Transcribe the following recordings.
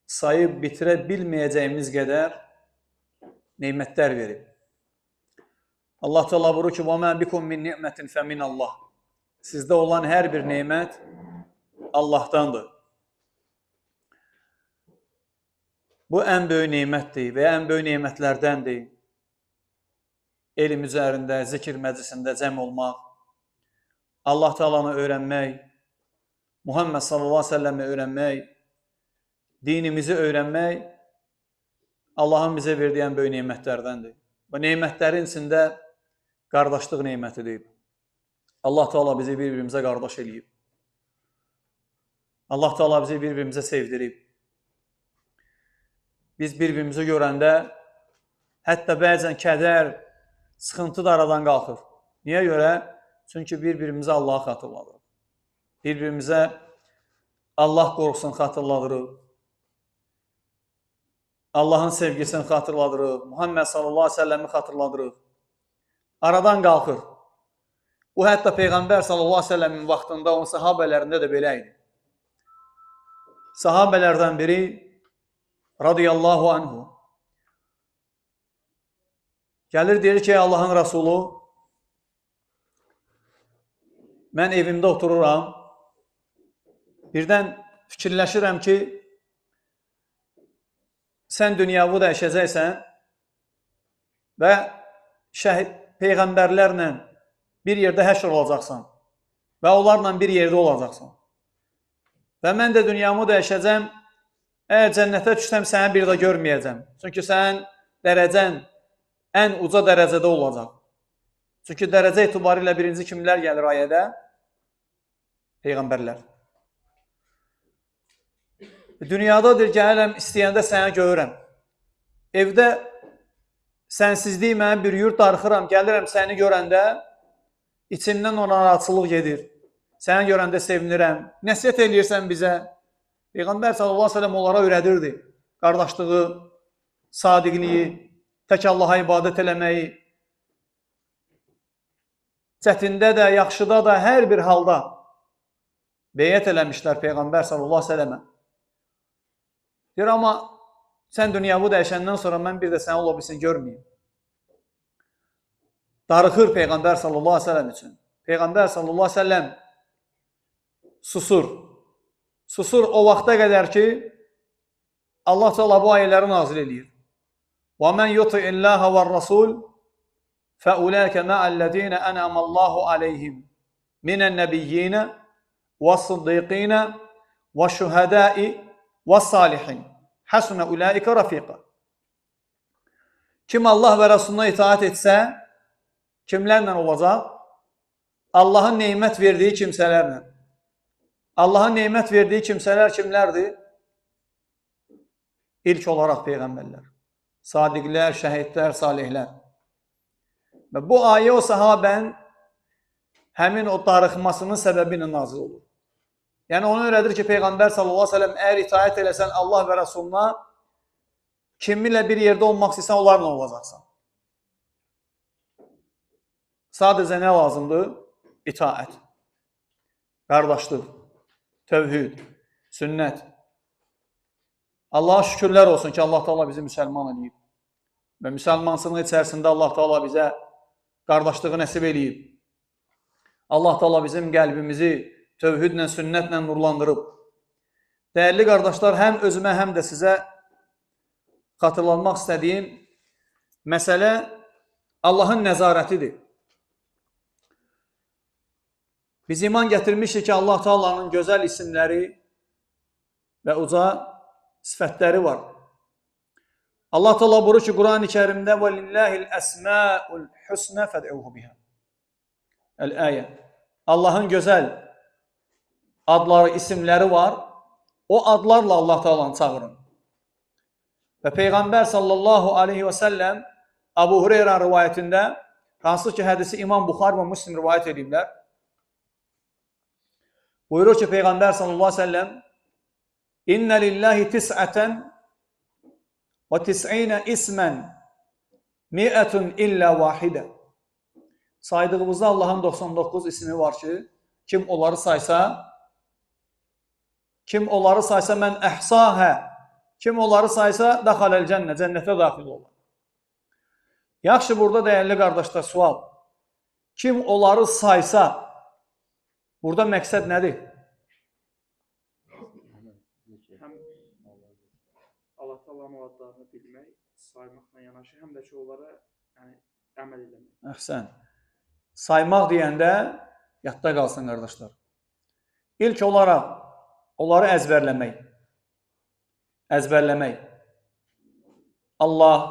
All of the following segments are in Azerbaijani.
sayıb bitirə bilməyəcəyimiz qədər neymətlər verib. Allah Teala buyurur ki: "Və mə bikum min ni'mətin fəmin Allah." Sizdə olan hər bir neymət Allahdandır. Bu ən böyük neymətdir və ən böyük neymətlərdəndir. Elm üzərində, zikr məclisində cəm olmaq, Allah Teala'nı öyrənmək, Muhammed sallallahu aleyhi ve sellem'i öyrənmək, dinimizi öyrənmək Allahın bizə verdiyi ən böyük neymətlərdəndir. Bu neymətlərin içində qardaşlıq neymətidir. Allah Teala bizi bir-birimizə qardaş eləyib. Allah Teala bizi bir-birimizə sevdirib. Biz bir-birimizi görəndə hətta bəzən kədər, sıxıntı da aradan qalxır. Niyə görə? Çünki bir-birimizə Allahı xatırladırıq. Bir-birimizə Allah qorxusunu xatırladırıq. Allahın sevgisini xatırladırıq. Muhammed sallallahu aleyhi ve sellem'i xatırladırıq. Aradan qalxır. Bu hətta Peyğəmbər sallallahu aleyhi ve sellemin vaxtında onun sahabələrində də belə idi. Sahabələrdən biri radiyallahu anhu gəlir deyir ki, Allahın Rasulü, mən evimdə otururam, birdən fikirləşirəm ki, sən dünyavı dəyişəcəksən və peyğəmbərlərlə bir yerdə həşr olacaqsan və onlarla bir yerdə olacaqsan. Və mən də dünyamı dəyişəcəm, əgər cənnətə düşsəm səni bir də görməyəcəm. Çünki sənin dərəcən ən uca dərəcədə olacaq. Çünki dərəcə itibarilə birinci kimlər gəlir ayədə? Peyğəmbərlər. Dünyadadır, gəlirəm, istəyəndə səni görürəm. Evdə sənsizlik mənə bir yurt darıxıram, gəlirəm səni görəndə içimdən ona narahatçılıq gedir. Səni görəndə sevinirəm. Nəsihət eləyirsən bizə. Peyğəmbər sallallahu aleyhi ve sellem onlara öyrədirdi. Qardaşlığı, sadiqliyi, tək Allaha ibadət eləməyi. Çətində də, yaxşıda da, hər bir halda beyət eləmişlər Peyğəmbər sallallahu aleyhi ve sellemə. Deyir, amma sən dünyavı dəyişəndən sonra mən bir də səni ola bilsin görməyim. Darıxır Peyğəmbər sallallahu aleyhi ve sellem üçün. Peyğəmbər sallallahu aleyhi ve sellem susur. Susur o vaxta qədər ki, Allah Teala bu ayələri nazil edir. وَمَنْ يُطِعِ اللّٰهَ وَالرَّسُولِ فَأُولَٰئِكَ مَعَ الَّذ۪ينَ أَنْعَمَ اللّٰهُ عَلَيْهِمْ مِنَ النَّبِيِّينَ وَالصِّدِّيقِينَ وَالشُّهَدَاءِ وَالصَّالِحِينَ حَسُنَ أُولَٰئِكَ رَفِيقًا. Kim Allah və Rasuluna itaat etsə, kimlərlə olacaq? Allahın neymət verdiyi kimsələrlə. Allahın neymət verdiyi kimsələr kimlərdir? İlk olaraq Peyğəmbərlər, sadiqlər, şəhidlər, salihlər. Və bu ayə o sahabən həmin o darıxmasının səbəbi ilə nazil olur. Yəni onu öyrədir ki, Peyğəmbər sallallahu aleyhi ve sellem əgər itaət eləsən Allah və Rasuluna, kiminlə bir yerdə olmaq istəyirsən, onlarla olacaqsan. Sadəcə nə lazımdır? İtaət, qardaşlıq, tövhid, sünnət. Allaha şükürlər olsun ki, Allah Teala bizi müsəlman edib. Və müsəlmansının içərisində Allah Teala bizə qardaşlığı nəsib edib. Allah Teala bizim qəlbimizi tövhidlə, sünnətlə nurlandırıb. Dəyərli qardaşlar, həm özümə, həm də sizə xatırlanmaq istədiyim məsələ Allahın nəzarətidir. Biz iman gətirmişik ki, Allah Teala'nın gözəl isimləri və uca sifətləri var. Allah Teala buyurur ki, Quran-ı Kərimdə وَلِلَّهِ الْأَسْمَاءُ الْحُسْنَ فَدْعُوهُ بِهَا. Əl-əyə. Allahın gözəl adları, isimləri var. O adlarla Allah Teala'nı çağırın. Və Peyğəmbər sallallahu aleyhi ve sellem Abu Hureyra rivayətində, hansı ki hədisi İmam Buxari və Müslim rivayət ediblər, buyurur ki, Peyğəmbər sallallahu aleyhi ve sellem İnnə lillahi tis'ətən və tis'inə ismən mi'ətun illə vahidə. Saydığımızda Allahın 99 ismi var ki, kim onları saysa mən əhsahə Kim onları saysa daxaləl cənnə, cənnətə daxil olur. Yaxşı, burada dəyərli qardaşlar, sual. Kim onları saysa, burada məqsəd nədir? Həm Allah Taala'nın adlarını bilmək, saymaqla yanaşı, həm də ki, onlara əməl eləmək. Əhsən. Saymaq deyəndə yadda qalsın qardaşlar. İlk olaraq onları əzbərləmək. Əzbərləmək. Allah,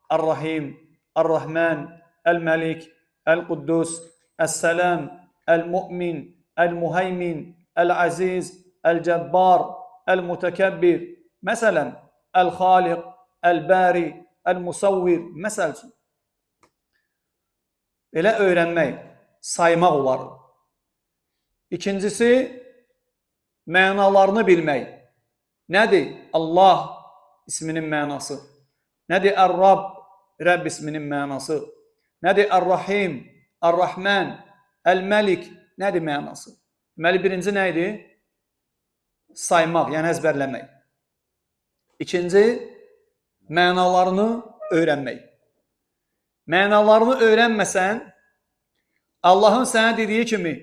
Ar-Rahim, Ar-Rahman, Əl-Məlik, Əl-Quddus, Əs-Sələm, Əl-Mu'min, Əl-Muhaymin, Əl-Aziz, Əl-Cəbbar, Əl-Mütəkəbbir, məsələn, Əl-Xaliq, Əl-Bari, Əl-Musavvir, məsəl üçün. Belə öyrənmək, saymaq olar. İkincisi, mənalarını bilmək. Nədir Allah isminin mənası? Nədir Ər-Rab, Rəbb isminin mənası? Nədir Ər-Rahim, Ər-Rahman, Əl-Məlik, nədir mənası? Deməli, birinci nə idi? Saymaq, yəni əzbərləmək. İkinci, mənalarını öyrənmək. Mənalarını öyrənməsən, Allahın sənə dediyi kimi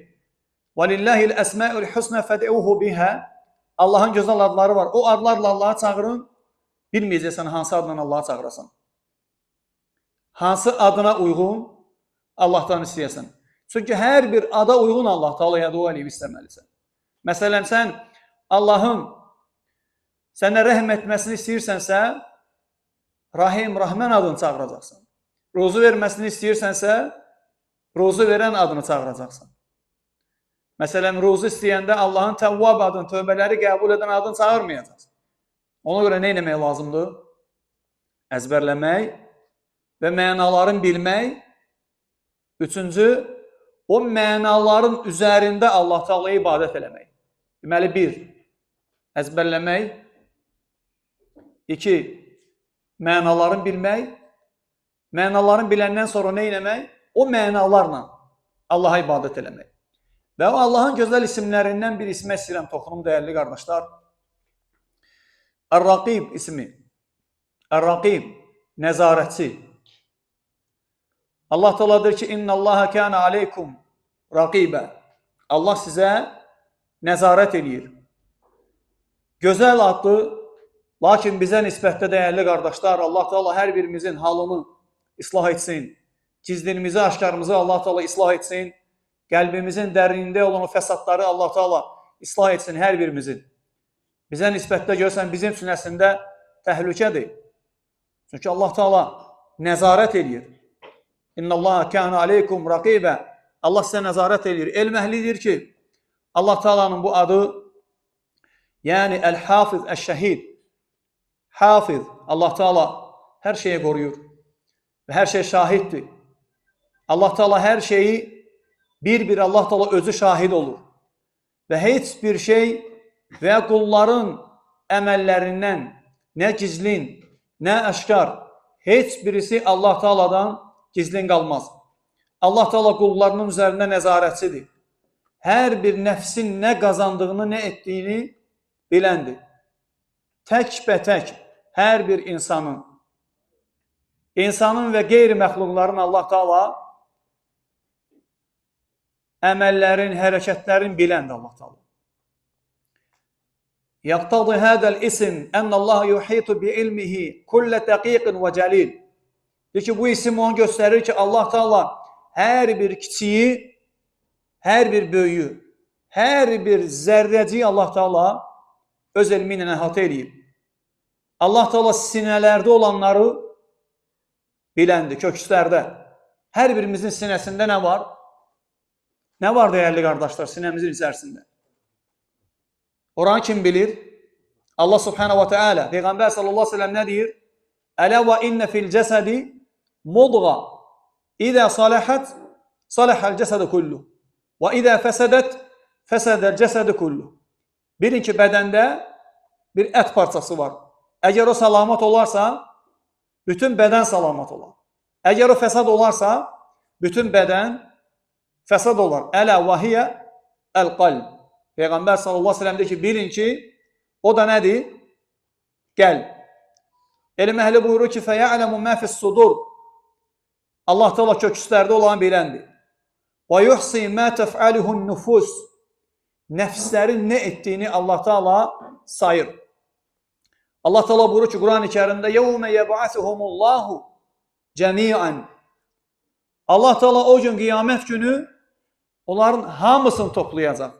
وَلِلَّهِ الْأَسْمَاءُ الْحُسْنَى فَدْعُوهُ بِهَا Allahın gözəl adları var. O adlarla Allah'a çağırın, bilməyəcəksən hansı adla Allah'a çağırasan. Hansı adına uyğun Allah'tan istəyəsən. Çünki hər bir ada uyğun Allah Taala'ya dua edib istəməlisən. Məsələn, sən Allahın sənə rəhm etməsini istəyirsənsə, Rahim, Rahman adını çağıracaqsan. Ruzu verməsini istəyirsənsə, ruzu verən adını çağıracaqsan. Məsələn, ruzu istəyəndə Allahın Təvvab adını, tövbələri qəbul edən adını çağırmayacaqsan. Ona görə nə etmək lazımdır? Əzbərləmək və mənaların bilmək. Üçüncü, o mənaların üzərində Allah Taala'ya ibadət eləmək. Deməli, bir, əzbərləmək. İki, mənaların bilmək. Mənaların biləndən sonra nə etmək? O mənalarla Allah'a ibadət eləmək. Və o Allahın gözəl isimlərindən bir ismə istəyirəm toxunum, dəyərli qardaşlar. Ər-Raqib ismi. Ər-Raqib, nəzarətçi. Allah Teala deyir ki, İnna Allaha kana aleykum raqibə. Allah sizə nəzarət eləyir. Gözəl adlı, lakin bizə nisbətdə dəyərli qardaşlar, Allah Teala hər birimizin halını islah etsin. Gizlimizi, aşkarımızı Allah Teala islah etsin. Qəlbimizin dərinində olan o fəsadları Allah Teala islah etsin hər birimizin. Bizə nisbətdə görsən bizim üçün əslində təhlükədir. Çünki Allah Teala nəzarət edir. İnna Allaha kana aleykum raqibə. Allah sizə nəzarət edir. Elm əhlidir ki, Allah Teala'nın bu adı, yəni Əl-Hafiz, Əş-Şəhid. Hafiz, Allah Teala hər şeyi qoruyur və hər şey şahiddir. Allah Teala hər şeyi bir Allah Teala özü şahid olur. Və heç bir şey və qulların əməllərindən nə gizlin, nə aşkar, heç birisi Allah Teala'dan gizlin qalmaz. Allah Teala qullarının üzərində nəzarətçidir. Hər bir nəfsin nə qazandığını, nə etdiyini biləndir. Tək-bətək hər bir insanın və qeyri-məxluqların Allah Teala əməllərin, hərəkətlərin biləndir Allah Teala. Yaqtadı hədəl isim ənəllaha yuhitu bi ilmihi kullə dəqiqin və cəlil. Deyir ki, bu isim onu göstərir ki, Allah Teala hər bir kiçiyi, hər bir böyüyü, hər bir zərrəciyi Allah Teala öz elmi ilə əhatə edib. Allah Teala sinələrdə olanları biləndir, kökslərdə. Hər birimizin sinəsində nə var? Nə var dəyərli qardaşlar sinəmizin içərisində? Oranı kim bilir? Allah Subhanahu wa Ta'ala. Peyğəmbər sallallahu aleyhi ve sellem nə deyir? Ələ və innə fil cəsədi mudğa. İdə saləhət, saləhəl cəsədə kullu. Və idə fəsədət, fəsədəl cəsədə kullu. Bilin ki, bədəndə bir ət parçası var. Əgər o salamat olarsa, bütün bədən salamat olar. Əgər o fəsad olarsa, bütün bədən fəsad olar. Ələ və hiyə əl-qalb. Peyğəmbər sallallahu aleyhi ve sellem deyir ki, bilin ki, o da nədir? Gəl. Elm əhli buyurur ki, fəyələmu mə fis-sudur. Allah Teala kökslərdə olan biləndir. Və yuhsi mə təf'aluhun nufus. Nəfslərin nə etdiyini Allah Teala sayır. Allah Teala buyurur ki, Quran-ı Kərimdə yevmə yeb'asuhumullahu cəmi'an. Allah Teala o gün qiyamət günü onların hamısını toplayacaq.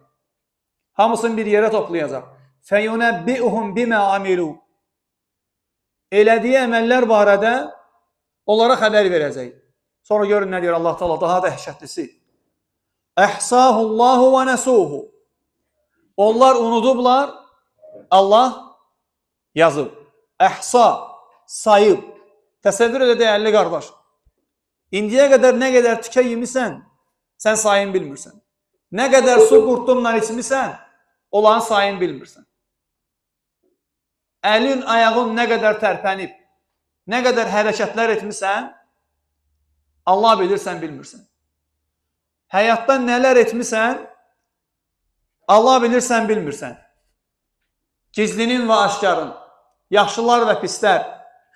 Hamısını bir yerə toplayacaq. Fəyunəbbi'uhum bimə amilu. Elədiyi əməllər barədə onlara xəbər verəcək. Sonra görün nə deyir Allah Teala, daha dəhşətlisi. Əhsahullahu və nəsuhu. Onlar unudublar, Allah yazıb. Əhsa, sayıb. Təsəvvür elə dəyərli qardaş. İndiyə qədər nə qədər tikə yemisən, sən sayın bilmirsən. Nə qədər su qurtumla içmisən, olan sayın bilmirsən. Əlin, ayağın nə qədər tərpənib, nə qədər hərəkətlər etmisən, Allah bilirsən, bilmirsən. Həyatda nələr etmisən, Allah bilirsən, bilmirsən. Gizlinin və aşkarın, yaxşılar və pislər,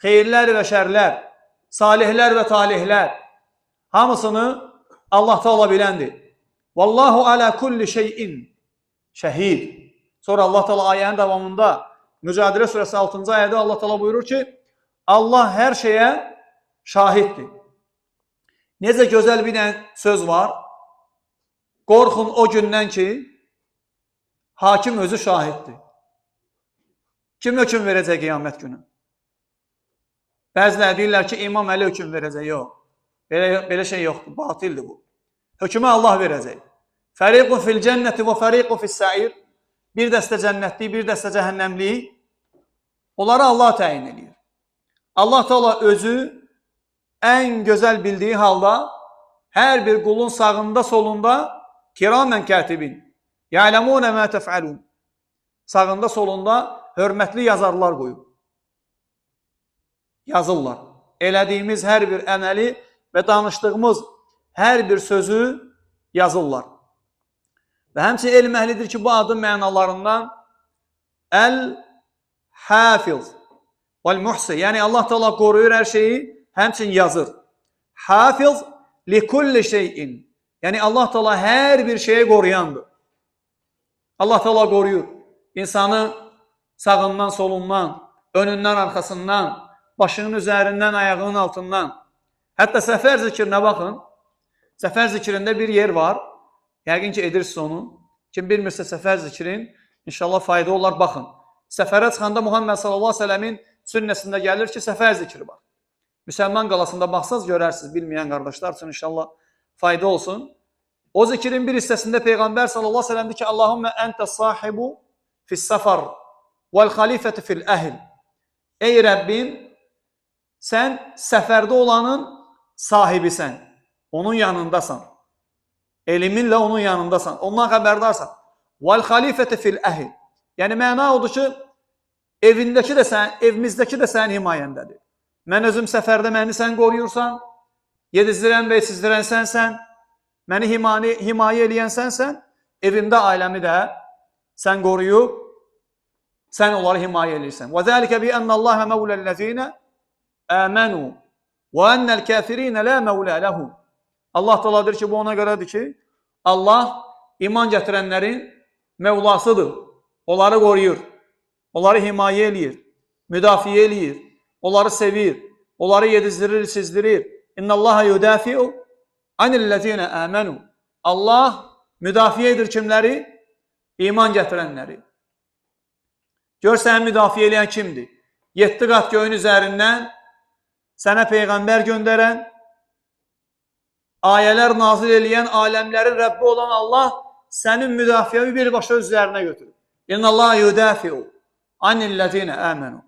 xeyirlər və şərlər, salihlər və talihlər, hamısını Allah Teala biləndir. Vallahu ala kulli şeyin şəhid. Sonra Allah Teala ayənin davamında Mücadilə surəsi 6-cı ayədə Allah Teala buyurur ki, Allah hər şeyə şahiddir. Necə gözəl bir söz var? Qorxun o gündən ki, hakim özü şahiddir. Kim hökm verəcək qiyamət günü? Bəziləri deyirlər ki, İmam Əli hökm verəcək. Yox. Belə şey yoxdur. Batildir bu. Hökmü Allah verəcək. Fəriqun fil cənnəti və fəriqun fis səir. Bir dəstə cənnətli, bir dəstə cəhənnəmli. Onları Allah təyin edir. Allah Teala özü ən gözəl bildiyi halda hər bir qulun sağında, solunda kiramən kətibin. Ya'lemunə mə təf'alun. Sağında, solunda hörmətli yazarlar qoyub. Yazırlar. Elədiyimiz hər bir əməli və danışdığımız hər bir sözü yazırlar. Və həmçinin elm əhlidir ki, bu adın mənalarından Əl-Hafiz vəl-Muhsi. Yəni Allah Teala qoruyur hər şeyi, həmçinin yazır. Hafiz li kulli şeyin. Yəni Allah Teala hər bir şeyi qoruyandır. Allah Teala qoruyur. İnsanı sağından, solundan, önündən, arxasından, başının üzərindən, ayağının altından. Hətta səfər zikrinə baxın. Səfər zikrində bir yer var. Yəqin ki, edirsiniz onu. Kim bilmirsə səfər zikrin, inşallah fayda olar, baxın. Səfərə çıxanda Muhammed sallallahu aleyhi ve sellemin sünnəsində gəlir ki, səfər zikri var. Müsəlman qalasında baxsaz görərsiniz, bilməyən qardaşlar üçün inşallah fayda olsun. O zikrin bir hissəsində Peyğəmbər sallallahu aleyhi ve sellem deyir ki, Allahümmə əntə sahibu fis-səfər vəl-xalifəti fil-əhl. Ey Rəbbim, sən səfərdə olanın sahibisən, onun yanındasan. Elminlə onun yanındasan, ondan xəbərdarsan. Vəl-xalifəti fil-əhl. Yəni, məna odur ki, evimizdəki də sənin himayəndədir. Mən özüm səfərdə məni sən qoruyursan, yedizdirən və içizdirən sənsən, məni himayə eləyən sənsən, evimdə ailəmi də sən qoruyub, sən onları himayə eləyirsən. وَذَلِكَ بِأَنَّ اللّٰهَ مَوْلَ الَّذ۪ينَ آمَنُوا وَأَنَّ الْكَافِر۪ينَ لَا مَوْلَى لَهُمْ. Allah Teala deyir ki, bu ona görədir ki, Allah iman gətirənlərin Mevlasıdır. Onları qoruyur, onları himayə eləyir, müdafiə eləyir, onları sevir, onları yedizdirir, sizdirir. İnnallaha yudafi'u anillezine amenu. Allah müdafiə edir kimləri? İman gətirənləri. Gör səni müdafiə eləyən kimdir? 7 qat göyün üzərindən sənə Peyğəmbər göndərən, ayələr nazil eləyən, aləmlərin Rəbbi olan Allah sənin müdafiəvi birbaşa üzərinə götürür. İnnallaha yudafi'u anillezine amenu.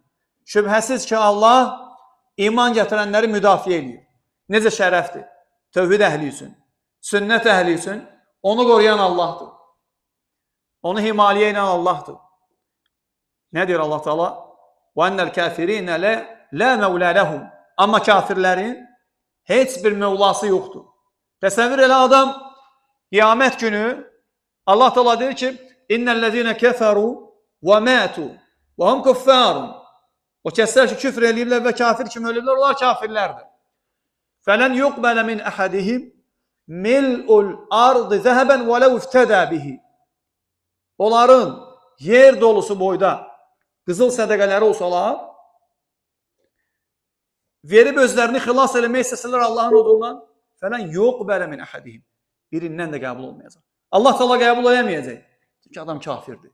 Şübhəsiz ki, Allah iman gətirənləri müdafiə edir. Necə şərəfdir? Tövhid əhli üçün, sünnət əhli üçün onu qoruyan Allahdır. Onu himayə edən Allahdır. Nə deyir Allah Teala? وَاَنَّ الْكَافِر۪ينَ لَا مَوْلَى لَهُمْ. Amma kafirlərin heç bir mevlası yoxdur. Təsəvvür elə adam, qiyamət günü Allah Teala deyir ki, اِنَّ الَّذ۪ينَ كَفَرُوا وَمَاتُوا وَهُمْ كُفَّارٌ. O kəslər ki, küfr eləyirlər və kafir kimi ölürlər, onlar kafirlərdir. Fələn yuqbələ min əhədihim mil'ul ardı zəhəbən və ləv iftədə bihi. Onların yer dolusu boyda qızıl sədəqələri olsalar, verib özlərini xilas eləmək istəsələr Allahın odundan, fələn yuqbələ min əhədihim. Birindən də qəbul olmayacaq. Allah təala qəbul eləməyəcək. Çünki adam kafirdir.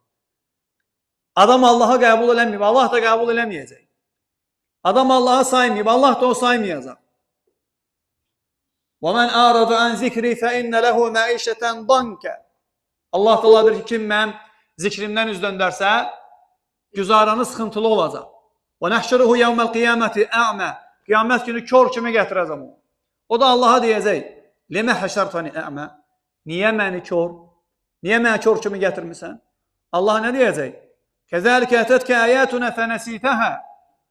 Adam Allah'a qəbul eləməyib, Allah da qəbul eləməyəcək. Adam Allah'a saymayıb, Allah da o saymayacaq. وَمَنْ أَعْرَضَ عَنْ ذِكْرِي فَإِنَّ لَهُ مَعِيشَةً ضَنْكَ. Allah təala deyir ki, kim mənim zikrimdən üz döndərsə, güzaranı sıxıntılı olacaq. وَنَحْشُرُهُ يَوْمَ الْقِيَامَةِ أَعْمَى. Qiyamət günü kör kimi gətirəcəm onu. O da Allah'a deyəcək: "Lemə həşərtəni ə'mə?" Niyə məni kör? Niyə məni kör kimi gətirmisən? Allah nə deyəcək? "Kəzəlikə ətətkə əyətuna fənəsitəhə."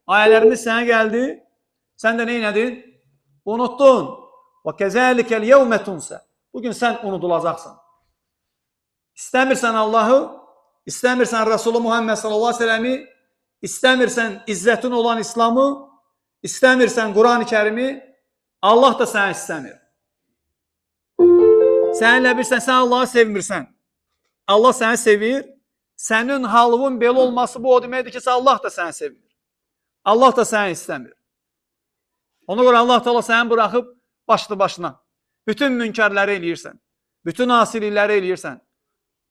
Ayələrimiz sənə gəldi, sən də nə etdin? Unuttun. "Və kəzəlikəl yevmə tunsə." Bugün sən unudulacaqsan. İstəmirsən Allahı, istəmirsən Resulü Muhammed sallallahu əleyhi və səlləmi, istəmirsən izzətin olan İslamı, istəmirsən Quran-ı Kərimi, Allah da səni istəmir. Sən elə bilirsən, sən Allahı sevmirsən. Allah səni sevir. Sənin halının belə olması bu o deməkdir ki, Allah da səni sevmir. Allah da səni istəmir. Ona görə Allah Teala səni buraxıb başlı başına. Bütün münkərləri eləyirsən. Bütün asilikləri eləyirsən.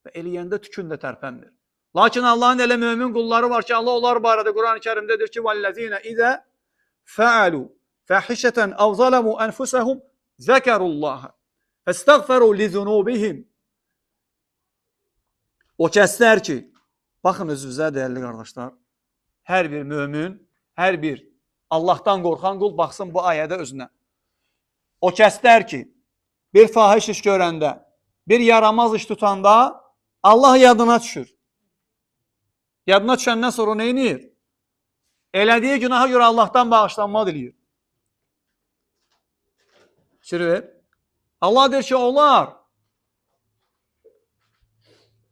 Və eləyəndə tükün də tərpənmir. Lakin Allahın elə mömin qulları var ki, Allah onlar barədə Quran-ı Kərimdə deyir ki, وَالَّذِينَ إِذَا فَعَلُوا فَحِشَةً أَوْ ظَلَمُوا أَنْفُسَهُمْ ذَكَرُوا اللّٰهَ فَاسْتَغْفَرُوا لِذُنُوبِهِمْ. O kəslər ki, baxın özünüzə dəyərli qardaşlar, hər bir mömin, hər bir Allahdan qorxan qul baxsın bu ayədə özünə. O kəslər ki, bir fahiş iş görəndə, bir yaramaz iş tutanda Allah yadına düşür. Yadına düşəndən sonra nə edir? Elədiyi günaha görə Allahdan bağışlanma diləyir. Şirin. Allah deyir ki, onlar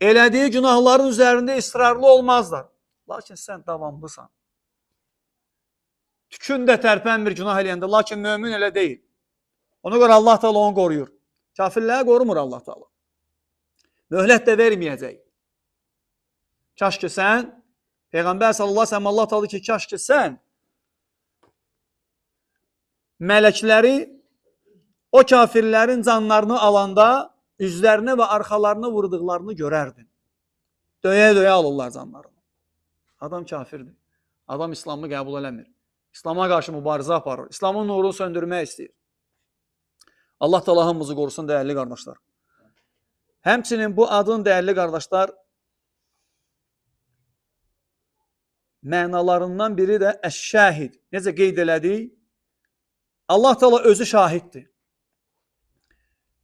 elədiyi günahların üzərində israrlı olmazlar. Lakin sən davamlısan. Tükün də tərpənmir günah eləyəndə, lakin mömin elə deyil. Ona görə Allah Teala onu qoruyur. Kafirləri qorumur Allah Teala. Möhlət də verməyəcək. Kaş ki sən, Peyğəmbər sallallahu əleyhi və səlləm Allah Teala ki, kaş ki sən mələkləri o kafirlərin canlarını alanda üzlərinə və arxalarına vurduqlarını görərdin. Döyə-döyə alırlar canlarını. Adam kafirdir. Adam İslamı qəbul eləmir. İslama qarşı mübarizə aparır. İslamın nurunu söndürmək istəyir. Allah Teala hamımızı qorusun dəyərli qardaşlar. Həmçinin bu adın dəyərli qardaşlar mənalarından biri də əş-şahid. Necə qeyd elədik? Allah Teala özü şahiddir.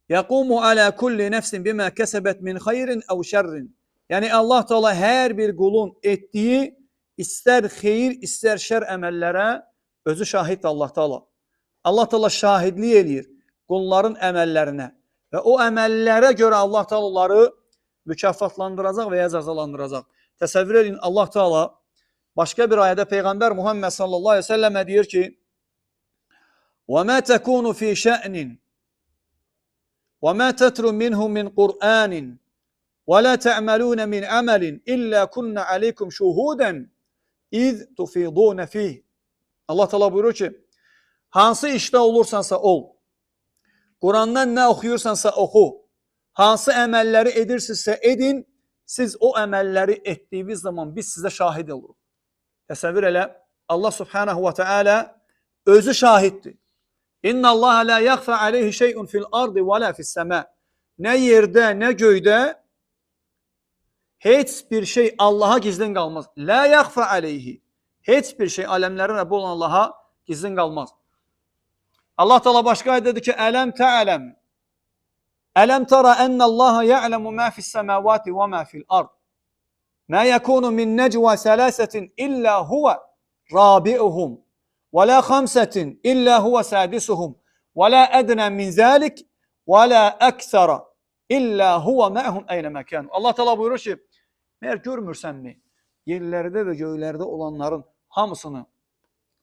Yaqumu ala kulli nefsin bima kəsəbət min xeyrin əv şərrin. Yəni Allah Teala hər bir qulun etdiyi istər xeyir, istər şər əməllərə özü şahiddir Allah Teala. Allah Teala şahidlik eləyir qulların əməllərinə və o əməllərə görə Allah Teala onları mükafatlandıracaq və ya cəzalandıracaq. Təsəvvür edin, Allah Teala başqa bir ayədə Peyğəmbər Muhammed sallallahu aleyhi ve sellemə deyir ki: وَمَا تَكُونُ فِي شَأْنٍ وَمَا تَتْرُ مِنْهُ مِنْ قُرْآنٍ وَلَا تَعْمَلُونَ مِنْ عَمَلٍ إِلَّا كُنَّ عَلَيْكُمْ شُهُودًا إِذْ تُفِيضُونَ فِيهِ. Allah Teala buyurur ki, hansı işdə olursansa ol, Qurandan nə oxuyursansa oxu, hansı əməlləri edirsinizsə edin, siz o əməlləri etdiyiniz zaman biz sizə şahid oluruq. Təsəvvür elə, Allah subhanahu wa ta'ala özü şahiddir. İnna Allah la yakhfa alayhi şey'un fil ardı və la fis səma. Nə yerdə, nə göydə heç bir şey Allaha gizlin qalmaz. La yakhfa alayhi. Heç bir şey aləmlərin Rəbbi olan Allaha gizlin qalmaz. Allah Teala başqa ayədə dedi ki: "Ələm tə'ləm. Ələm tara ennallaha ya'lemu ma fis semawati və ma fil ard. Ma yakunu min necva salasatin illa huwa rabi'uhum və la khamsatin illa huwa sadisuhum və la adna min zalik və la aksara illa huwa ma'hum aynama kanu." Allah Teala buyurur ki, "Məyər görmürsənmi? Yerlərdə və göylərdə olanların hamısını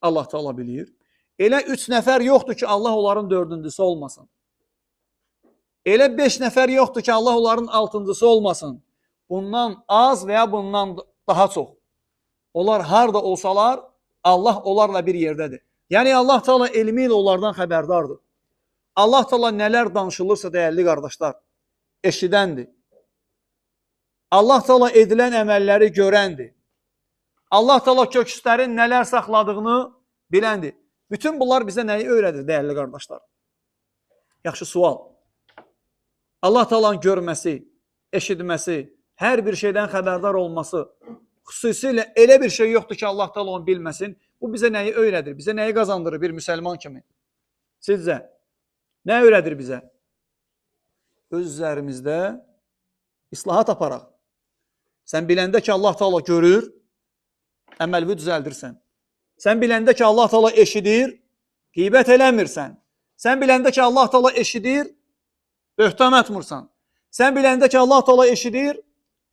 Allah Taala bilir. Elə 3 nəfər yoxdur ki, Allah onların dördüncüsü olmasın. Elə 5 nəfər yoxdur ki, Allah onların altıncısı olmasın. Bundan az və ya bundan daha çox. Onlar harda olsalar, Allah onlarla bir yerdədir. Yəni Allah Taala elmi ilə onlardan xəbərdardır. Allah Taala nələr danışılırsa dəyərli qardaşlar, eşidəndir. Allah Taala edilən əməlləri görəndir. Allah Taala kökslərin nələr saxladığını biləndir. Bütün bunlar bizə nəyi öyrədir dəyərli qardaşlar? Yaxşı sual. Allah Taala'nın görməsi, eşitməsi, hər bir şeydən xəbərdar olması, xüsusilə elə bir şey yoxdur ki, Allah Taala onu bilməsin. Bu bizə nəyi öyrədir? Bizə nəyi qazandırır bir müsəlman kimi? Sizcə? Nə öyrədir bizə? Öz üzərimizdə islahat aparaq. Sən biləndə ki, Allah Taala görür, əməlini düzəldirsən. Sən biləndə ki, Allah Taala eşidir, qeybət eləmirsən. Sən biləndə ki, Allah Taala eşidir, böhtan atmırsan. Sən biləndə ki, Allah Taala eşidir,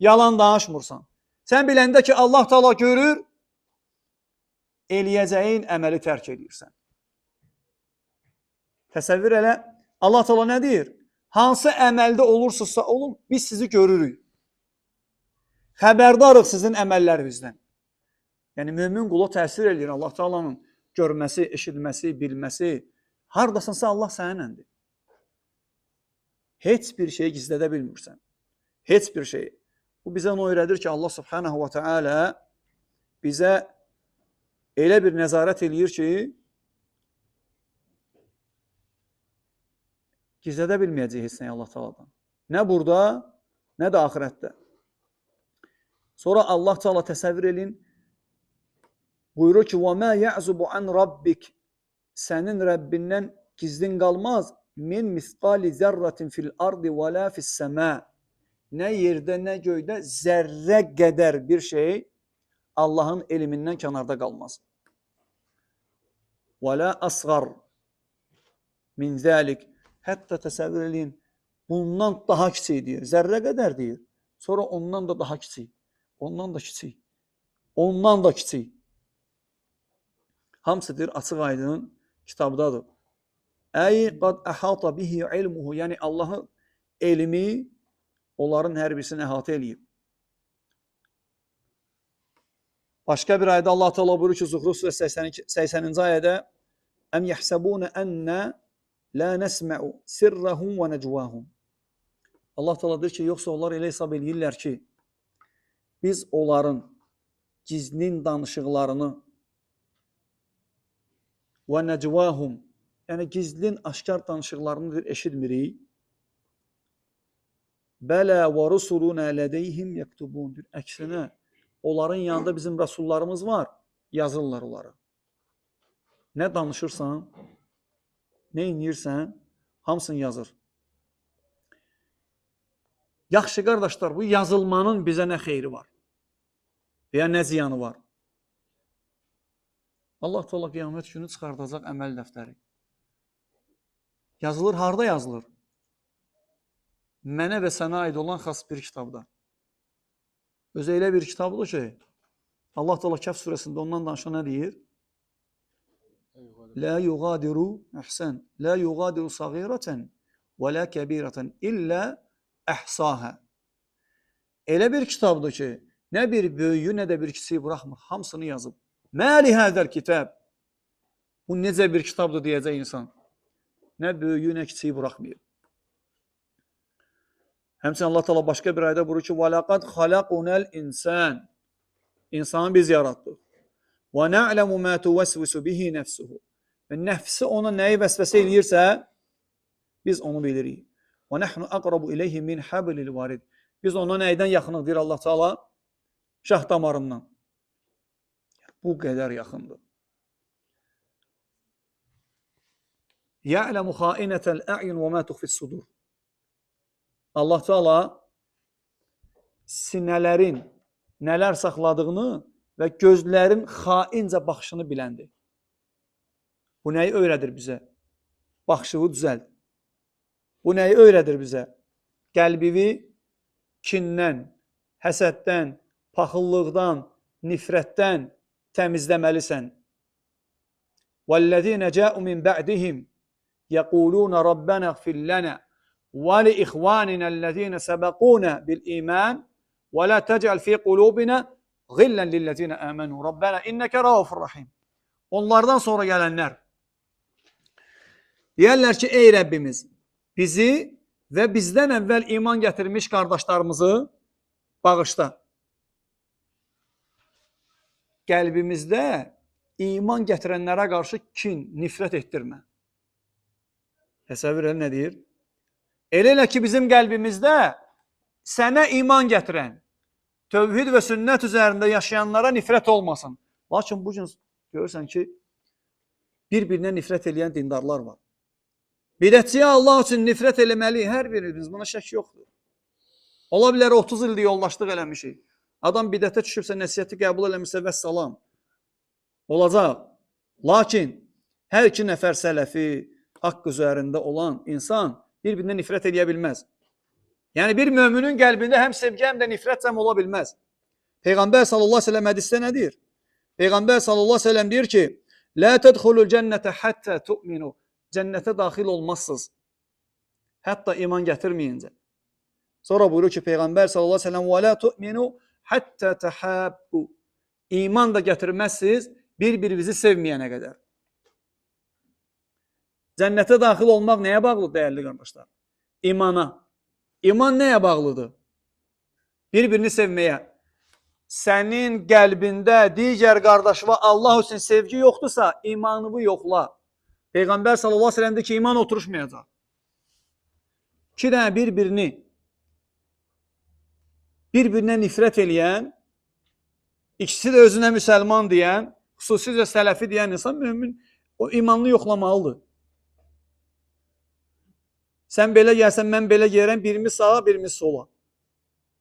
yalan danışmırsan. Sən biləndə ki, Allah Taala görür, eləyəcəyin əməli tərk edirsən. Təsəvvür elə, Allah Taala nə deyir? Hansı əməldə olursunuzsa olun, biz sizi görürük. Xəbərdarıq sizin əməllərinizdən. Yəni, mömin qula təsir edir Allah Taala'nın görməsi, eşitməsi, bilməsi. Hardasınsa Allah səninlədir. Heç bir şeyi gizlədə bilmirsən. Heç bir şeyi. Bu bizə onu öyrədir ki, Allah Subhanahu wa Ta'ala bizə elə bir nəzarət eləyir ki, gizlədə bilməyəcək heç nəyi Allah Taala'dan. Nə burada, nə də axirətdə. Sonra Allah Taala təsəvvür edin, buyurur ki, وَمَا يَعْزُبُ عَنْ رَبِّكَ Sənin Rəbbindən gizlin qalmaz. Min misqali zərratin fil ardi və la fis səma. Nə yerdə, nə göydə zərrə qədər bir şey Allahın elmindən kənarda qalmaz. Və la asğar min zəlik. Hətta təsəvvür edin, bundan daha kiçik deyir. Zərrə qədər deyir. Sonra ondan da daha kiçik. Ondan da kiçik. Ondan da kiçik. Hamısıdır açıq aydın kitabdadır. Əy qad əhata bihi ilmuhu. Yəni Allahın elmi onların hər birisini əhatə eləyib. Başqa bir ayədə Allah Teala buyurur ki, Zuhruf surəsi 80-ci ayədə Əm yəhsəbunə ənnə la nəsmə'u sirrəhum və nəcvahum. Allah Teala deyir ki, yoxsa onlar elə hesab eləyirlər ki, biz onların gizlin danışıqlarını və nəcvahum, yəni gizlin aşkar danışıqlarını eşitmirik. Bələ və rusuluna lədeyhim yektubun. Əksinə, onların yanında bizim rəsullarımız var, yazırlar onları. Nə danışırsan, nə inirsən, hamısını yazır. Yaxşı qardaşlar, bu yazılmanın bizə nə xeyri var? Və ya nə ziyanı var? Allah Teala qiyamət günü çıxardacaq əməl dəftəri. Yazılır, harda yazılır? Mənə və sənə aid olan xas bir kitabda. Özü elə bir kitabdır ki, Allah Teala Kəhf surəsində ondan danışan nə deyir? La yuğadiru əhsən, la yuğadiru sagiratan və la kəbiratan illə əhsaha. Elə bir kitabdır ki, nə bir böyüyü, nə də bir kiçiyi buraxmır. Hamısını yazıb. Məli hədər kitab. Bu necə bir kitabdır deyəcək insan. Nə böyüyü, nə kiçiyi buraxmayıb. Həmçinin Allah Teala başqa bir ayədə buyurur ki, وَلَقَدْ خَلَقُنَا الْإِنسَانِ İnsanı biz yaratdıq. وَنَعْلَمُ مَا تُوَسْوِسُ بِهِ نَفْسُهُ Və nəfsi ona nəyi vəsvəsə eləyirsə, biz onu bilirik. وَنَحْنُ أَقْرَبُ إِلَيْهِ مِنْ حَبْلِ الْوَارِدِ Biz ona nəydən yaxınıq deyir Allah Teala? Şah damarından. Bu qədər yaxındır. يَعْلَمُ خَائِنَةَ الْأَعْيُنِ وَمَا تُخْفِي الصُّدُورِ Allah Teala sinələrin nələr saxladığını və gözlərin xaincə baxışını biləndir. Bu nəyi öyrədir bizə? Baxışını düzəld. Bu nəyi öyrədir bizə? Qəlbivi kindən, həsəddən, paxıllıqdan, nifrətdən, təmizləməlisən. وَالَّذِينَ جَاءُوا مِنْ بَعْدِهِمْ يَقُولُونَ رَبَّنَا اغْفِرْ لَنَا وَلِإِخْوَانِنَا الَّذِينَ سَبَقُونَا بِالْإِيمَانِ وَلَا تَجْعَلْ فِي قُلُوبِنَا غِلًّا لِلَّذِينَ آمَنُوا رَبَّنَا إِنَّكَ رَءُوفٌ رَحِيمٌ. Onlardan sonra gələnlər deyərlər ki, ey Rəbbimiz, bizi və bizdən əvvəl iman gətirmiş qardaşlarımızı bağışla. Qəlbimizdə iman gətirənlərə qarşı kin, nifrət etdirmə. Təsəvvür edin nə deyir? Elə ki, bizim qəlbimizdə sənə iman gətirən, tövhid və sünnət üzərində yaşayanlara nifrət olmasın. Lakin bu gün görürsən ki, bir-birinə nifrət edən dindarlar var. Bidətçiyə Allah üçün nifrət eləməli hər birimiz, buna şək yoxdur. Ola bilər 30 ildir yoldaşlıq eləmişik. Adam bidətə düşübsə, nəsiyyəti qəbul eləmişsə və salam. Olacaq. Lakin hər iki nəfər sələfi, haqq üzərində olan insan bir-birinə nifrət edə bilməz. Yəni bir möminin qəlbində həm sevgi, həm də nifrət cəm ola bilməz. Peyğəmbər sallallahu əleyhi və səlləm hədisdə nə deyir? Peyğəmbər sallallahu əleyhi və səlləm deyir ki: "La tədxulul cennete hatta tu'minu." Cənnətə daxil olmazsınız. Hətta iman gətirməyincə. Sonra buyurur ki, Peyğəmbər sallallahu əleyhi və səlləm: "Və la tu'minu hatta tahabbu." İman da gətirməzsiniz bir-birinizi sevməyənə qədər. Cənnətə daxil olmaq nəyə bağlıdır dəyərli qardaşlar? İmana. İman nəyə bağlıdır? Bir-birini sevməyə. Sənin qəlbində digər qardaşına Allah üçün sevgi yoxdursa, imanını yoxla. Peyğəmbər sallallahu əleyhi və səlləm deyir ki, iman oturuşmayacaq. İki dənə bir-birinə nifrət eləyən, ikisi də özünə müsəlman deyən, xüsusilə sələfi deyən insan mümin o imanını yoxlamalıdır. Sən belə gəlsən, mən belə gəlirəm, birimiz sağa, birimiz sola.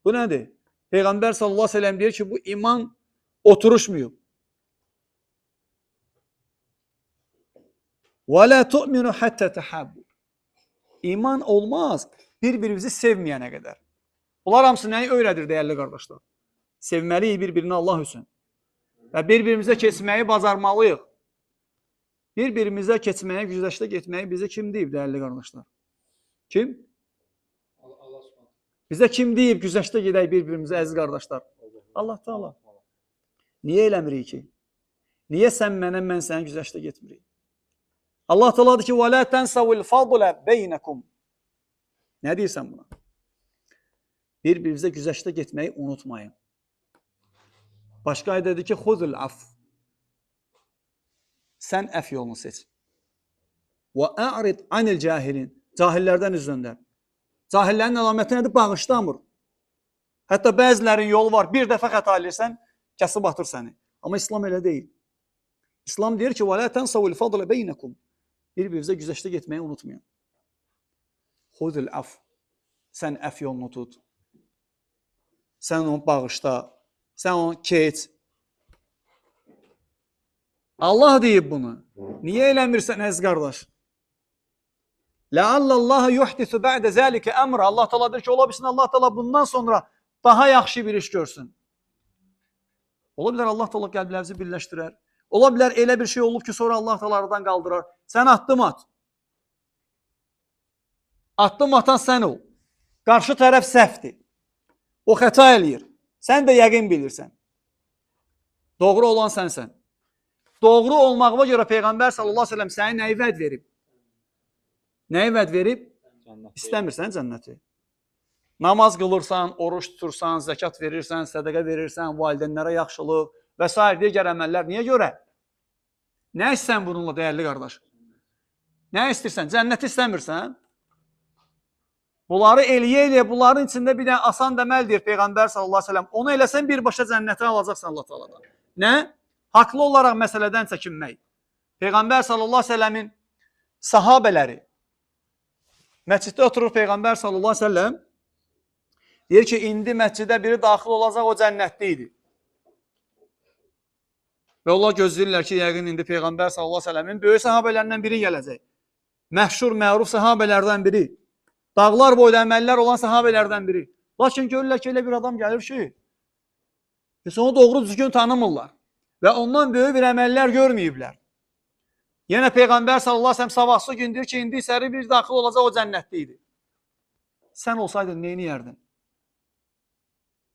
Bu nədir? Peyğəmbər sallallahu əleyhi və səlləm deyir ki, bu iman oturuşmuyor. Və la tu'minu hatta tahabbu. İman olmaz bir-birimizi sevməyənə qədər. Bunlar hamısı nəyi öyrədir dəyərli qardaşlar? Sevməliyik bir-birini Allah üçün. Və bir-birimizə keçməyi bacarmalıyıq. Bir-birimizə keçməyə, güzəştə getməyi bizə kim deyib dəyərli qardaşlar? Kim? Bizə kim deyib güzəştə gedək bir-birimizə əziz qardaşlar? Allah Teala. Niyə eləmirik ki? Niyə sən mənə, mən sənə güzəştə getmirik? Allah Teala deyir ki: "Və la tansawul fadla beynakum." Nə deyirsən buna? Bir-birinizə güzəştə getməyi unutmayın. Başqa ayədə deyir ki: "Xuzul af." Sən əf yolunu seç. Və a'rid anil cahilin. Cahillərdən üz döndər. Cahillərin əlaməti nədir? Bağışlamır. Hətta bəzilərin yolu var. Bir dəfə xəta edirsən, kəsib atır səni. Amma İslam elə deyil. İslam deyir ki: "Və la tansawul fadla beynakum." Bir-birinizə güzəştə getməyi unutmayın. Xuzul af. Sən əf yolunu tut. Sən onu bağışla. Sən onu keç. Allah deyib bunu. Niyə eləmirsən əziz qardaş? La'allallahu yuhdisu ba'de zalika amra. Allah Teala deyir ki, ola bilsin Allah Teala bundan sonra daha yaxşı bir iş görsün. Ola bilər Allah Teala qəlblərinizi birləşdirər. Ola bilər elə bir şey olub ki, sonra Allah Teala aradan qaldırar. Sən addım at. Addım atan sən ol. Qarşı tərəf səhvdir. O xəta eləyir. Sən də yəqin bilirsən. Doğru olan sənsən. Doğru olmağına görə Peyğəmbər sallallahu əleyhi və səlləm sənə nəyi vəd verib? Nəyi vəd verib? İstəmirsən cənnəti. Namaz qılırsan, oruç tutursan, zəkat verirsən, sədaqə verirsən, valideynlərə yaxşılıq və s. digər əməllər. Niyə görə? Nə istəyirsən bununla dəyərli qardaş? Nə istəyirsən? Cənnəti istəmirsən? Bunları eləyə-eləyə, bunların içində bir dənə asan dəməl deyir Peyğəmbər sallallahu əleyhi və səlləm. Onu eləsən birbaşa cənnətə alacaqsan Allah Taala'dan. Nə? Haqlı olaraq məsələdən çəkinmək. Peyğəmbər sallallahu əleyhi və səlləmin sahabeləri məsciddə oturur Peyğəmbər sallallahu əleyhi və səlləm deyir ki, indi məscidə biri daxil olacaq, o cənnətli idi. Və onlar gözləyirlər ki, yəqin indi Peyğəmbər sallallahu əleyhi və səlləmin böyük sahabələrindən biri gələcək. Məşhur, məruf sahabələrdən biri. Dağlar boyda əməllər olan sahabələrdən biri. Lakin görürlər ki, elə bir adam gəlir ki, onu doğru düzgün tanımırlar. və ondan böyük bir əməllər görməyiblər. Yenə Peyğəmbər sallallahu əleyhi və səlləm sabahsı gün deyir ki, indi içəri bir daxil olacaq, o cənnətdə idi. Sən olsaydın nə edərdin?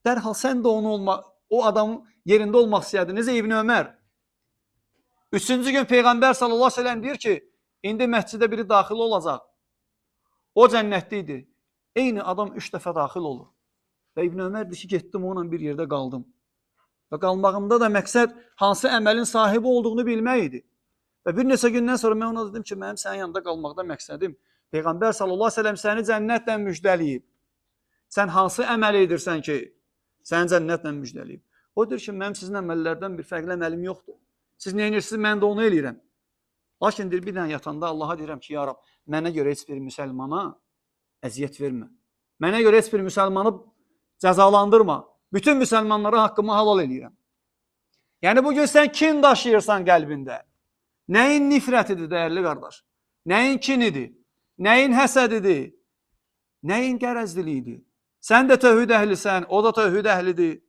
Dərhal sən də o adamın yerində olmaq istəyərdin. Necə İbn Ömər? Üçüncü gün Peyğəmbər sallallahu əleyhi və səlləm deyir ki, indi məscidə biri daxil olacaq. O cənnətdə idi. Eyni adam 3 dəfə daxil olur. Və İbn Ömər deyir ki, getdim onunla bir yerdə qaldım. Və qalmağımda da məqsəd hansı əməlin sahibi olduğunu bilmək idi. Və bir neçə gündən sonra mən ona dedim ki, mənim sənin yanında qalmaqda məqsədim Peyğəmbər sallallahu əleyhi və səlləm səni cənnətlə müjdələyib. Sən hansı əməl edirsən ki, səni cənnətlə müjdələyib? O deyir ki, mənim sizin əməllərdən bir fərqli əməlim yoxdur. Siz nə edirsiniz, mən də onu eləyirəm. Lakin deyir, bir dənə yatanda Allaha deyirəm ki, ya Rab, mənə görə heç bir müsəlmana əziyyət vermə. Mənə görə heç bir müsəlmanı cəzalandırma. Bütün müsəlmanlara haqqımı halal eləyirəm. Yəni bugün sən kin daşıyırsan qəlbində. Nəyin nifrətidir, dəyərli qardaş? Nəyin kinidir? Nəyin həsədidir? Nəyin qərəzliliyidir? Sən də tövhid əhlisən, o da tövhid əhlidir.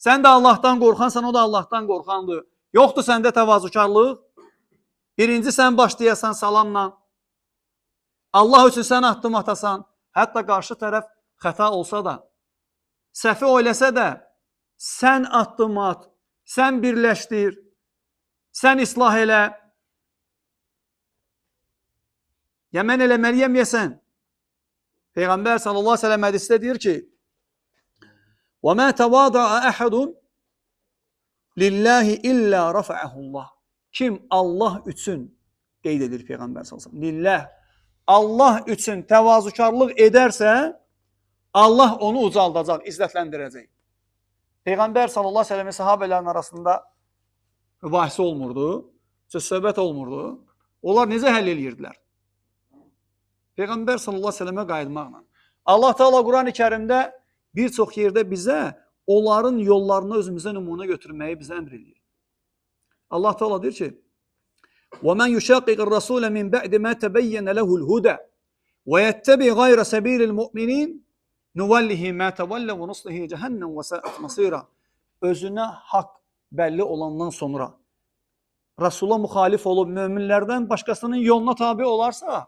Sən də Allahdan qorxansan, o da Allahdan qorxandır. Yoxdur səndə təvazökarlıq. Birinci sən başlayasan salamla. Allah üçün sən addım atasan, hətta qarşı tərəf xəta olsa da, səhvi oyləsə də, sən addım at, sən birləşdir, sən islah elə. Ya mən eləməliyəm, ya sən. Peyğəmbər sallallahu əleyhi və səlləm hədisdə deyir ki: "Və mə təvada'a əhədun lillahi illə rafa'ahullah." Kim Allah üçün qeyd edir Peyğəmbər sallallahu əleyhi və səlləm. Lillah, Allah üçün təvazökarlıq edərsə, Allah onu ucaldacaq, izzətləndirəcək. Peyğəmbər sallallahu əleyhi və səlləmin sahabələrin arasında mübahisə olmurdu, söhbət olmurdu. Onlar necə həll edirdilər? Peyğəmbər sallallahu əleyhi və səlləmə qayıtmaqla. Allah Teala Qurani-Kərimdə bir çox yerdə bizə onların yollarını özümüzə nümunə götürməyi bizə əmr edir. Allah Teala deyir ki: وَمَنْ يُشَاقِقِ الرَّسُولَ مِنْ بَعْدِ مَا تَبَيَّنَ لَهُ الْهُدَى وَيَتَّبِعْ غَيْرَ سَبِيلِ الْمُؤْمِنِينَ نُوَلِّهِ مَا تَوَلَّ وَنُصْلِهِ جَهَنَّمَ وَسَاءَتْ مَصِيرًا. Özünə haqq bəlli olandan sonra Rasula müxalif olub möminlərdən başqasının yoluna tabi olarsa,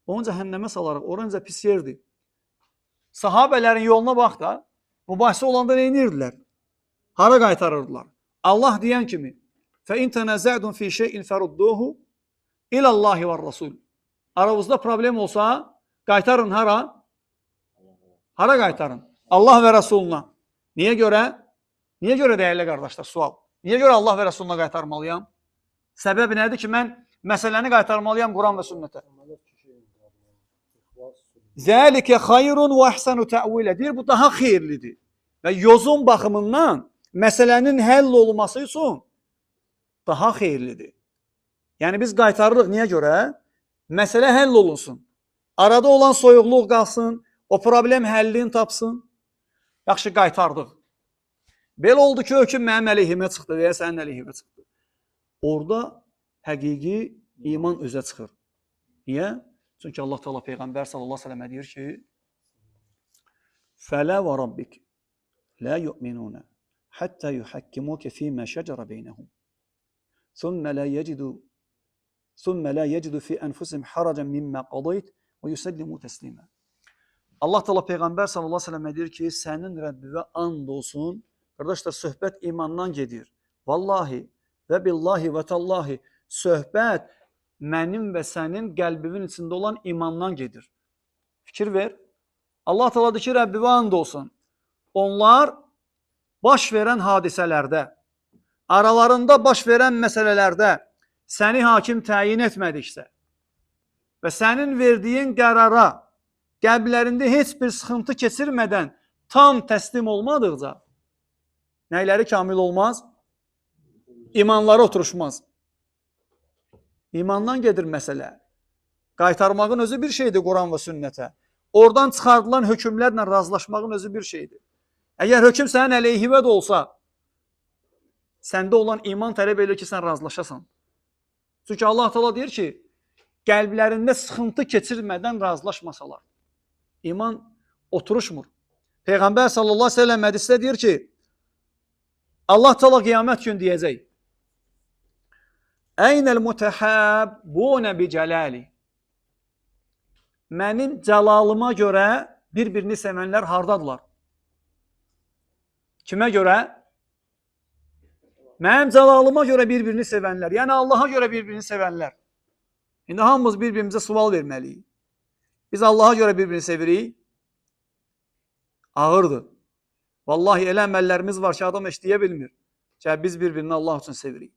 onu cəhənnəmə salarıq. Oranca pis yerdir. Sahabələrin yoluna bax da, mübahisə olanda nə edirdilər? Hara qaytarırdılar? Allah deyən kimi: فَاِنْ تَنَزَعْدُمْ فِي شَيْءٍ فَرُدُّوهُ اِلَى اللّٰهِ وَالرَّسُولِ. Aranızda problem olsa, qaytarın hara? Hara qaytarın? Allah və Rasuluna. Niyə görə? Niyə görə dəyərli qardaşlar? Sual. Niyə görə Allah və Rasuluna qaytarmalıyam? Səbəbi nədir ki, mən məsələni qaytarmalıyam Quran və sünnətə? Zəlikə xayrun və əhsənu tə'vilə. Deyir, bu daha xeyirlidir. Və yozun baxımından məsələnin həll olması üçün daha xeyirlidir. Yəni biz qaytarırıq, niyə görə? Məsələ həll olunsun. Arada olan soyuqluq qalsın, o problem həllini tapsın. Yaxşı, qaytardıq. Belə oldu ki, hökm mənim əleyhimə çıxdı və ya sənin əleyhimə çıxdı. Orada həqiqi iman özə çıxır. Niyə? Çünki Allah Teala Peyğəmbər sallallahu əleyhi və səlləmə deyir ki: "Fələ və rabbik la yu'minun hatta yuhakkimuka fima şəcərə beynəhum. Thumma la yecidü fi enfusihim haracan mimma qadayt və yusallimu təslimə." Allah Teala Peyğəmbər sallallahu əleyhi və səlləmə deyir ki, sənin Rəbbinə and olsun. Qardaşlar, söhbət imandan gedir. Vallahi və billahi və tallahi söhbət mənim və sənin qəlbimin içində olan imandan gedir. Fikir ver. Allah Teala deyir ki, Rəbbinə and olsun. Onlar baş verən hadisələrdə, aralarında baş verən məsələlərdə səni hakim təyin etmədiksə və sənin verdiyin qərara qəlblərində heç bir sıxıntı keçirmədən tam təslim olmadıqca nəyləri kamil olmaz? İmanları oturuşmaz. İmandan gedir məsələ. Qaytarmağın özü bir şeydir Quran və sünnətə. Oradan çıxardılan hökmlərlə razılaşmağın özü bir şeydir. Əgər hökm sənin əleyhivə də olsa, səndə olan iman tələb edir ki, sən razılaşasan. Çünki Allah Teala deyir ki, qəlblərində sıxıntı keçirmədən razılaşmasalar. İman oturuşmur. Peyğəmbər sallallahu əleyhi və səlləm hədisdə deyir ki: Allah Teala qiyamət gün deyəcək: Əynəl mutahabbuna bi cəlali. Mənim cəlalıma görə bir-birini sevənlər hardadılar? Kimə görə? Mənim cəlalıma görə bir-birini sevənlər. Yəni Allaha görə bir-birini sevənlər. İndi hamımız bir-birimizə sual verməliyik. Biz Allaha görə bir-birini sevirik. Ağırdır. Vallahi elə əməllərimiz var ki, adam işləyə bilmir. Ki, biz bir-birini Allah üçün sevirik.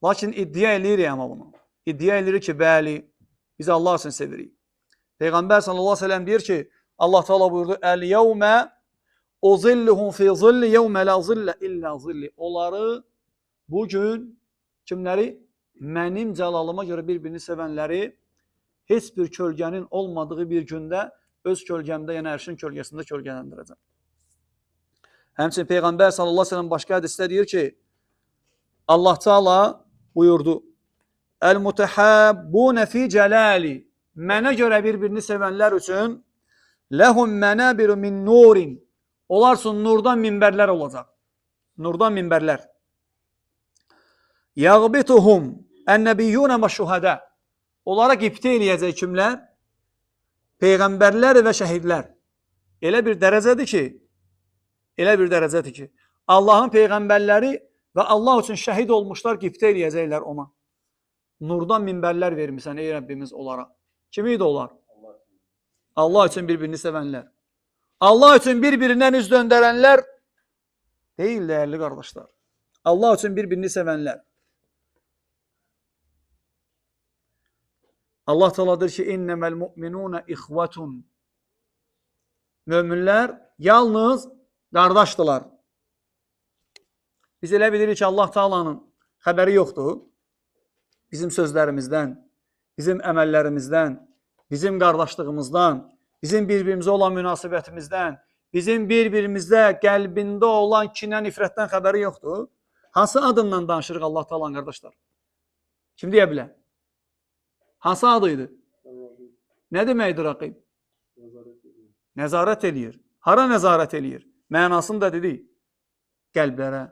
Lakin iddia edirik amma bunu. İddia edirik ki, bəli, biz Allah üçün sevirik. Peyğəmbər sallallahu aleyhi ve sellem deyir ki, Allah Teala buyurdu: "El-yevmə uzilluhum fi zilli yevmə la zillə illa zilli." Onları bugün kimləri? Mənim cəlalıma görə bir-birini sevənləri heç bir kölgənin olmadığı bir gündə öz kölgəmdə, yəni ərşin kölgəsində kölgələndirəcəm. Həmçinin Peyğəmbər sallallahu aleyhi ve sellem başqa hədisdə deyir ki, Allah Teala buyurdu: "El-mutahabbuna fi celali." Mənə görə bir-birini sevənlər üçün lehum manabiru min nurin. Onlar üçün nurdan minbərlər olacaq. Nurdan minbərlər. Yağbituhum en-nebiyyun və şuhada. Onlara qibtə eləyəcək kimlər? Peyğəmbərlər və şəhidlər. Elə bir dərəcədir ki, Allahın peyğəmbərləri və Allah üçün şəhid olmuşlar qibtə eləyəcəklər ona. Nurdan minbərlər vermisən ey Rəbbimiz onlara. Kim idi onlar? Allah üçün bir-birini sevənlər. Allah üçün bir-birindən üz döndərənlər deyil, dəyərli qardaşlar. Allah üçün bir-birini sevənlər. Allah Teala deyir ki, "İnnemel mu'minuna ihvatun." Möminlər yalnız qardaşdılar. Biz elə bilirik ki, Allah Teala'nın xəbəri yoxdur. Bizim sözlərimizdən, bizim əməllərimizdən, bizim qardaşlığımızdan, bizim bir-birimizə olan münasibətimizdən, bizim bir-birimizdə qəlbində olan kinə, nifrətdən xəbəri yoxdur. Hansı adından danışırıq Allah Teala'nın qardaşlar? Kim deyə bilər? Hansı adıydı? Nə deməkdir rəqib? Nəzarət eləyir. Hara nəzarət eləyir? Mənasını da dedik. Qəlblərə,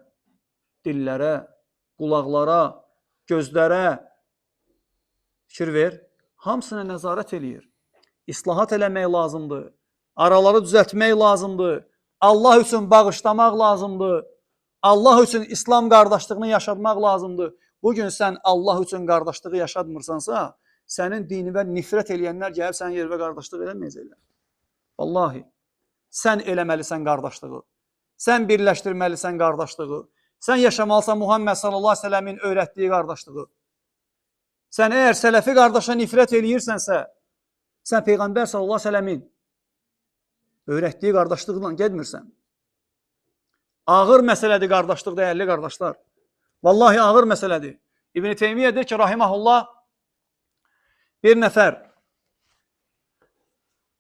dillərə, qulaqlara, gözlərə fikir ver. Hamısına nəzarət eləyir. İslahat eləmək lazımdır. Araları düzəltmək lazımdır. Allah üçün bağışlamaq lazımdır. Allah üçün İslam qardaşlığını yaşatmaq lazımdır. Bugün sən Allah üçün qardaşlığı yaşatmırsansa, sənin dinivə nifrət eləyənlər gəlib sənin yervə qardaşlıq eləməyəcəklər. Vallahi, sən eləməlisən qardaşlığı. Sən birləşdirməlisən qardaşlığı. Sən yaşamalısan Muhammed sallallahu aleyhi ve sellemin öyrətdiyi qardaşlığı. Sən əgər sələfi qardaşa nifrət eləyirsənsə, sən Peyğəmbər sallallahu aleyhi ve sellemin öyrətdiyi qardaşlıqla getmirsən. Ağır məsələdir qardaşlıq, dəyərli qardaşlar. Vallahi ağır məsələdir. İbn-i Teymiyyə deyir ki, rahiməhullah, bir nəfər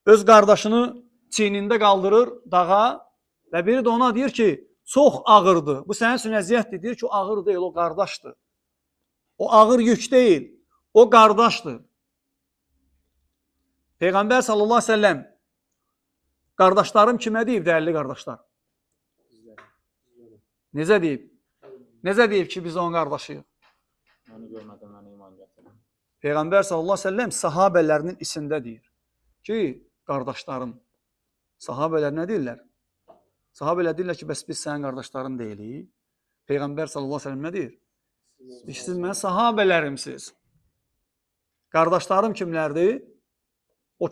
öz qardaşını çiynində qaldırır dağa və biri də ona deyir ki, çox ağırdır. Bu sənin üçün əziyyətdir. Deyir ki, o ağır deyil, o qardaşdır. O ağır yük deyil, o qardaşdır. Peyğəmbər sallallahu aleyhi ve sellem qardaşlarım kimə deyib, dəyərli qardaşlar? Necə deyib? Necə deyib ki, biz onun qardaşıyıq? Peyğəmbər sallallahu aleyhi ve sellem sahabələrinin içində deyir ki, qardaşlarım. Sahabələr nə deyirlər? Sahabələr deyirlər ki, bəs biz sənin qardaşların deyilik. Peyğəmbər sallallahu aleyhi ve sellem nə deyir? Siz mən sahabələrimsiz. Qardaşlarım kimlərdir?